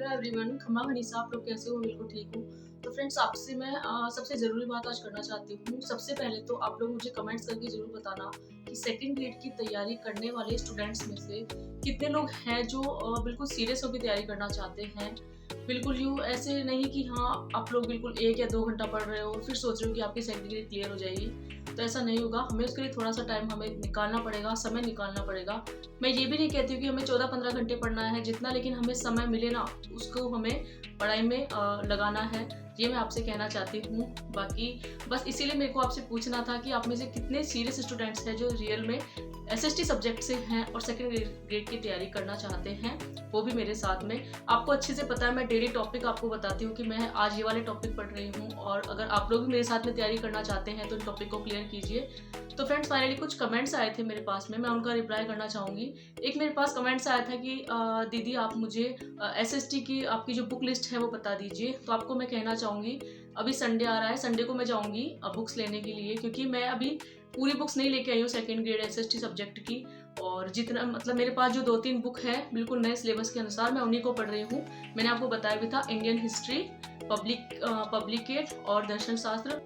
Hello everyone, खमा खनीसा, आप लोग कैसे हो? बिल्कुल ठीक हूँ। तो फ्रेंड्स, आपसे मैं सबसे ज़रूरी बात आज करना चाहती हूँ। सबसे पहले तो आप लोग मुझे कमेंट्स करके ज़रूर बताना कि सेकंड ग्रेड की तैयारी करने वाले स्टूडेंट्स में से कितने लोग हैं जो बिल्कुल सीरियस होकर तैयारी करना चाहते हैं। बिल्कुल यूँ ऐसे नहीं कि हाँ, आप लोग बिल्कुल 1 या 2 घंटा पढ़ रहे हो और फिर सोच रहे हो कि आपकी सेकंड ग्रेड क्लियर हो जाएगी। तो ऐसा नहीं होगा, हमें उसके लिए थोड़ा-सा टाइम हमें निकालना पड़ेगा, समय निकालना पड़ेगा। मैं ये भी नहीं कहती हूँ कि हमें 14-15 घंटे पढ़ना है जितना, लेकिन हमें समय मिले ना, उसको हमें पढ़ाई में लगाना है। ये मैं आपसे कहना चाहती हूँ। बाकी बस इसीलिए मेरे को आपसे पूछना था कि आप में से कितने सीरियस स्टूडेंट्स हैं जो रियल में एसएसटी सब्जेक्ट से हैं और सेकंड ग्रेड की तैयारी करना चाहते हैं, वो भी मेरे साथ में। आपको अच्छे से पता है, मैं डेली टॉपिक आपको बताती हूँ कि मैं आज ये वाले टॉपिक पढ़ रही हूँ, और अगर आप लोग भी मेरे साथ में तैयारी करना चाहते हैं तो इन टॉपिक को क्लियर कीजिए। तो फ्रेंड्स, फाइनली कुछ कमेंट्स आए थे मेरे पास में, मैं उनका रिप्लाई करना चाहूँगी। एक मेरे पास कमेंट्स आया था कि दीदी आप मुझे एसएसटी की आपकी जो बुक लिस्ट है वो बता दीजिए। तो आपको मैं कहना चाहूँगी, अभी संडे आ रहा है, संडे को मैं जाऊँगी बुक्स लेने के लिए, क्योंकि मैं अभी पूरी बुक्स नहीं लेके आई हूँ सेकंड ग्रेड एसएसटी सब्जेक्ट की। और जितना मतलब मेरे पास जो 2-3 बुक है बिल्कुल नए सिलेबस के अनुसार, मैं उन्हीं को पढ़ रही हूँ। मैंने आपको बताया भी था, इंडियन हिस्ट्री, पब्लिकेट और दर्शन शास्त्र,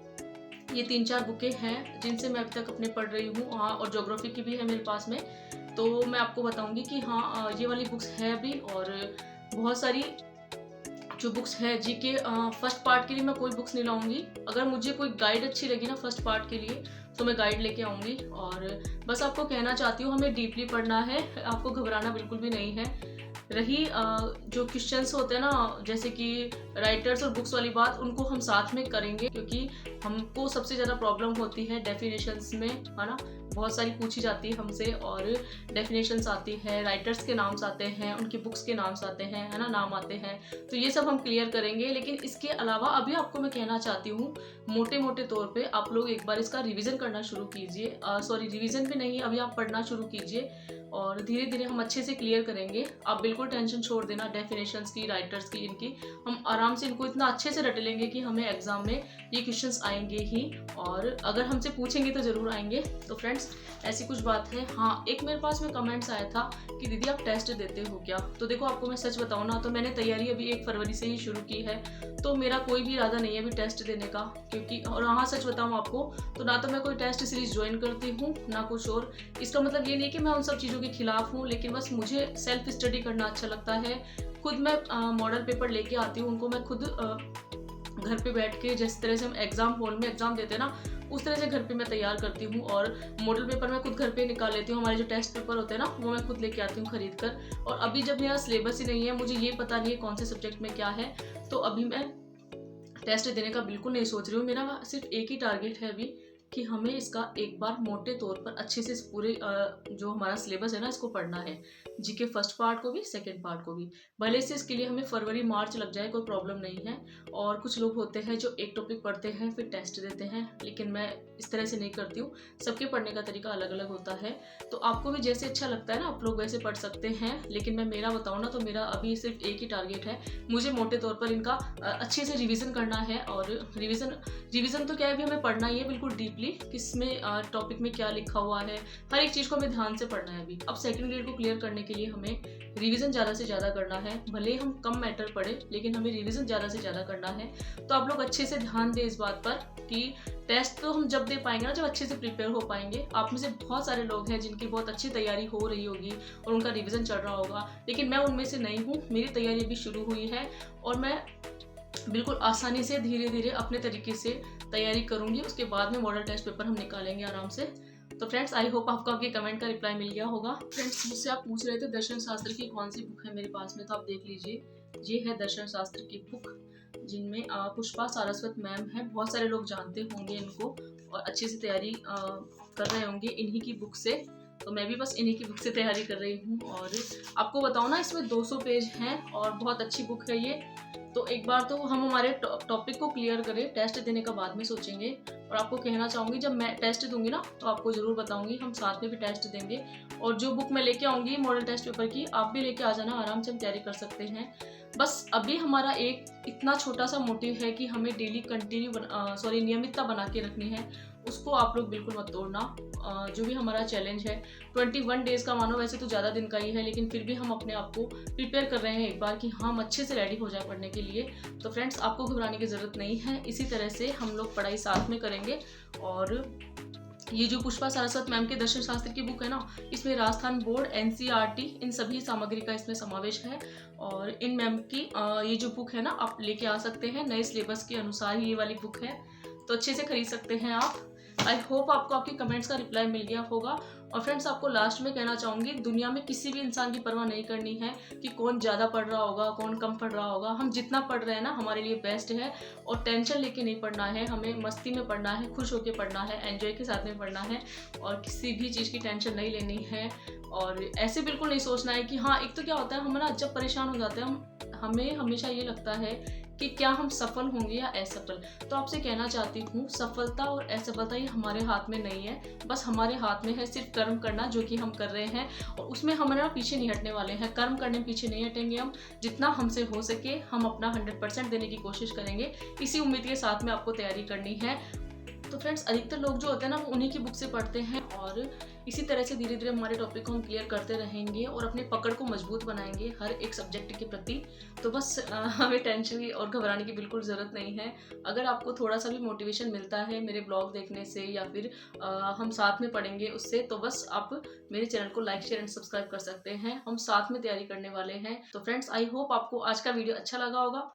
ये 3-4 बुकें हैं जिनसे मैं अभी तक अपने पढ़ रही हूँ। हाँ, और ज्योग्राफी की भी है मेरे पास में। तो मैं आपको बताऊँगी कि हाँ, ये वाली बुक्स है अभी, और बहुत सारी जो बुक्स है जीके फर्स्ट पार्ट के लिए मैं कोई बुक्स नहीं लाऊंगी। अगर मुझे कोई गाइड अच्छी लगी ना फर्स्ट पार्ट के लिए, तो मैं गाइड लेके आऊँगी। और बस आपको कहना चाहती हूँ, हमें डीपली पढ़ना है, आपको घबराना बिल्कुल भी नहीं है। रही जो क्वेश्चंस होते हैं ना, जैसे कि राइटर्स और बुक्स वाली बात, उनको हम साथ में करेंगे, क्योंकि हमको सबसे ज़्यादा प्रॉब्लम होती है डेफिनेशंस में, है ना। बहुत सारी पूछी जाती है हमसे, और डेफिनेशंस आती है, राइटर्स के नाम्स आते हैं, उनकी बुक्स के नाम्स आते हैं, है ना, नाम आते हैं। तो ये सब हम क्लियर करेंगे। लेकिन इसके अलावा अभी आपको मैं कहना चाहती हूँ, मोटे मोटे तौर पे आप लोग एक बार इसका रिवीजन करना शुरू कीजिए। सॉरी, रिवीजन भी नहीं, अभी आप पढ़ना शुरू कीजिए, और धीरे धीरे हम अच्छे से क्लियर करेंगे। आप बिल्कुल टेंशन छोड़ देना डेफिनेशंस की, राइटर्स की, इनकी। हम आराम से इनको इतना अच्छे से रट लेंगे कि हमें एग्जाम में ये क्वेश्चंस आएंगे ही, और अगर हमसे पूछेंगे तो ज़रूर आएंगे। तो फ्रेंड्स, ऐसी कुछ बात है। हाँ, एक मेरे पास में कमेंट्स आया था कि दीदी आप टेस्ट देते हो क्या? तो देखो, आपको मैं सच बताऊँ ना, तो मैंने तैयारी अभी 1 फरवरी से ही शुरू की है, तो मेरा कोई भी इरादा नहीं है अभी टेस्ट देने का। क्योंकि और हाँ, सच बताऊँ आपको, तो ना तो मैं कोई टेस्ट सीरीज ज्वाइन करती हूँ, ना कुछ और। इसका मतलब ये नहीं कि मैं उन सब चीज़ों के खिलाफ हूँ, लेकिन बस मुझे सेल्फ स्टडी करना अच्छा लगता है। खुद मैं मॉडल पेपर लेके आती हूँ, उनको मैं खुद घर पे बैठ के, जिस तरह से हम एग्जाम हॉल में एग्जाम देते हैं ना, उस तरह से घर पे मैं तैयार करती हूँ। और मॉडल पेपर मैं खुद घर पे निकाल लेती हूँ। हमारे जो टेस्ट पेपर होते हैं ना, वो मैं खुद लेके आती हूँ खरीद कर। और अभी जब मेरा सिलेबस ही नहीं है, मुझे ये पता नहीं है कौन से सब्जेक्ट में क्या है, तो अभी मैं टेस्ट देने का बिल्कुल नहीं सोच रही हूँ। मेरा सिर्फ एक ही टारगेट है अभी, कि हमें इसका एक बार मोटे तौर पर अच्छे से इस पूरे जो हमारा सिलेबस है ना, इसको पढ़ना है। जीके फर्स्ट पार्ट को भी, सेकंड पार्ट को भी। भले से इसके लिए हमें फरवरी मार्च लग जाए, कोई प्रॉब्लम नहीं है। और कुछ लोग होते हैं जो एक टॉपिक पढ़ते हैं फिर टेस्ट देते हैं, लेकिन मैं इस तरह से नहीं करती हूँ। सबके पढ़ने का तरीका अलग अलग होता है, तो आपको भी जैसे अच्छा लगता है ना, आप लोग वैसे पढ़ सकते हैं। लेकिन मैं मेरा बताऊँ ना, तो मेरा अभी सिर्फ एक ही टारगेट है, मुझे मोटे तौर पर इनका अच्छे से रिविज़न करना है। और रिवीजन तो क्या है, अभी हमें पढ़ना ही है बिल्कुल डीपली, किसमें टॉपिक में क्या लिखा हुआ है, हर एक चीज़ को हमें ध्यान से पढ़ना है अभी। अब सेकंड ग्रेड को क्लियर करने के लिए हमें रिवीजन ज़्यादा से ज़्यादा करना है। भले हम कम मैटर पढ़े, लेकिन हमें रिवीजन ज़्यादा से ज़्यादा करना है। तो आप लोग अच्छे से ध्यान दें इस बात पर कि टेस्ट तो हम जब दे पाएंगे ना, जब अच्छे से प्रिपेयर हो पाएंगे। आप में से बहुत सारे लोग हैं जिनकी बहुत अच्छी तैयारी हो रही होगी और उनका रिवीजन चल रहा होगा, लेकिन मैं उनमें से नहीं हूँ। मेरी तैयारी अभी शुरू हुई है, और मैं बिल्कुल आसानी से धीरे धीरे अपने तरीके से तैयारी करूंगी। उसके बाद में मॉडल टेस्ट पेपर हम निकालेंगे आराम से। तो फ्रेंड्स, आई होप आपको आपके कमेंट का रिप्लाई मिल गया होगा। फ्रेंड्स, मुझसे आप पूछ रहे थे दर्शन शास्त्र की कौन सी बुक है मेरे पास में, तो आप देख लीजिए, ये है दर्शन शास्त्र की बुक, जिनमें पुष्पा सारस्वत मैम है। बहुत सारे लोग जानते होंगे इनको, और अच्छे से तैयारी कर रहे होंगे इन्हीं की बुक से। तो मैं भी बस इन्हीं की बुक से तैयारी कर रही हूँ। और आपको बताऊँ ना, इसमें 200 पेज हैं और बहुत अच्छी बुक है ये। तो एक बार तो हम हमारे टॉपिक को क्लियर करें, टेस्ट देने का बाद में सोचेंगे। और आपको कहना चाहूँगी, जब मैं टेस्ट दूंगी ना, तो आपको ज़रूर बताऊंगी, हम साथ में भी टेस्ट देंगे। और जो बुक मैं लेके आऊँगी मॉडल टेस्ट पेपर की, आप भी लेके आ जाना, आराम से हम तैयारी कर सकते हैं। बस अभी हमारा एक इतना छोटा सा मोटिव है कि हमें डेली नियमितता बना के रखनी है। उसको आप लोग बिल्कुल मत तोड़ना। जो भी हमारा चैलेंज है 21 डेज़ का, मानो वैसे तो ज़्यादा दिन का ही है, लेकिन फिर भी हम अपने आप को प्रिपेयर कर रहे हैं एक बार कि हम अच्छे से रेडी हो जाए पढ़ने के लिए। तो फ्रेंड्स, आपको घबराने की ज़रूरत नहीं है। इसी तरह से हम लोग पढ़ाई साथ में करेंगे। और ये जो पुष्पा सारस्वत मैम के दर्शन शास्त्र की बुक है ना, इसमें राजस्थान बोर्ड, एनसीईआरटी, इन सभी सामग्री का इसमें समावेश है। और इन मैम की ये जो बुक है ना, आप लेके आ सकते हैं। नए सिलेबस के अनुसार ही ये वाली बुक है, तो अच्छे से खरीद सकते हैं आप। आई होप आपको आपके कमेंट्स का रिप्लाई मिल गया होगा। और फ्रेंड्स, आपको लास्ट में कहना चाहूँगी, दुनिया में किसी भी इंसान की परवाह नहीं करनी है कि कौन ज़्यादा पढ़ रहा होगा, कौन कम पढ़ रहा होगा। हम जितना पढ़ रहे हैं ना, हमारे लिए बेस्ट है। और टेंशन लेके नहीं पढ़ना है, हमें मस्ती में पढ़ना है, खुश होकर पढ़ना है, एंजॉय के साथ में पढ़ना है, और किसी भी चीज़ की टेंशन नहीं लेनी है। और ऐसे बिल्कुल नहीं सोचना है कि हाँ, एक तो क्या होता है, हम ना जब परेशान हो जाते हैं, हमें हमेशा ये लगता है कि क्या हम सफल होंगे या असफल। तो आपसे कहना चाहती हूँ, सफलता और असफलता ये हमारे हाथ में नहीं है। बस हमारे हाथ में है सिर्फ कर्म करना, जो कि हम कर रहे हैं, और उसमें हम ना पीछे नहीं हटने वाले हैं। कर्म करने में पीछे नहीं हटेंगे हम। जितना हमसे हो सके हम अपना 100% देने की कोशिश करेंगे। इसी उम्मीद के साथ में आपको तैयारी करनी है। तो फ्रेंड्स, अधिकतर लोग जो होते हैं ना, वो उन्हीं की बुक से पढ़ते हैं, और इसी तरह से धीरे धीरे हमारे टॉपिक को हम क्लियर करते रहेंगे और अपने पकड़ को मजबूत बनाएंगे हर एक सब्जेक्ट के प्रति। तो बस हमें टेंशन की और घबराने की बिल्कुल ज़रूरत नहीं है। अगर आपको थोड़ा सा भी मोटिवेशन मिलता है मेरे ब्लॉग देखने से, या फिर हम साथ में पढ़ेंगे उससे, तो बस आप मेरे चैनल को लाइक, शेयर एंड सब्सक्राइब कर सकते हैं। हम साथ में तैयारी करने वाले हैं। तो फ्रेंड्स, आई होप आपको आज का वीडियो अच्छा लगा होगा।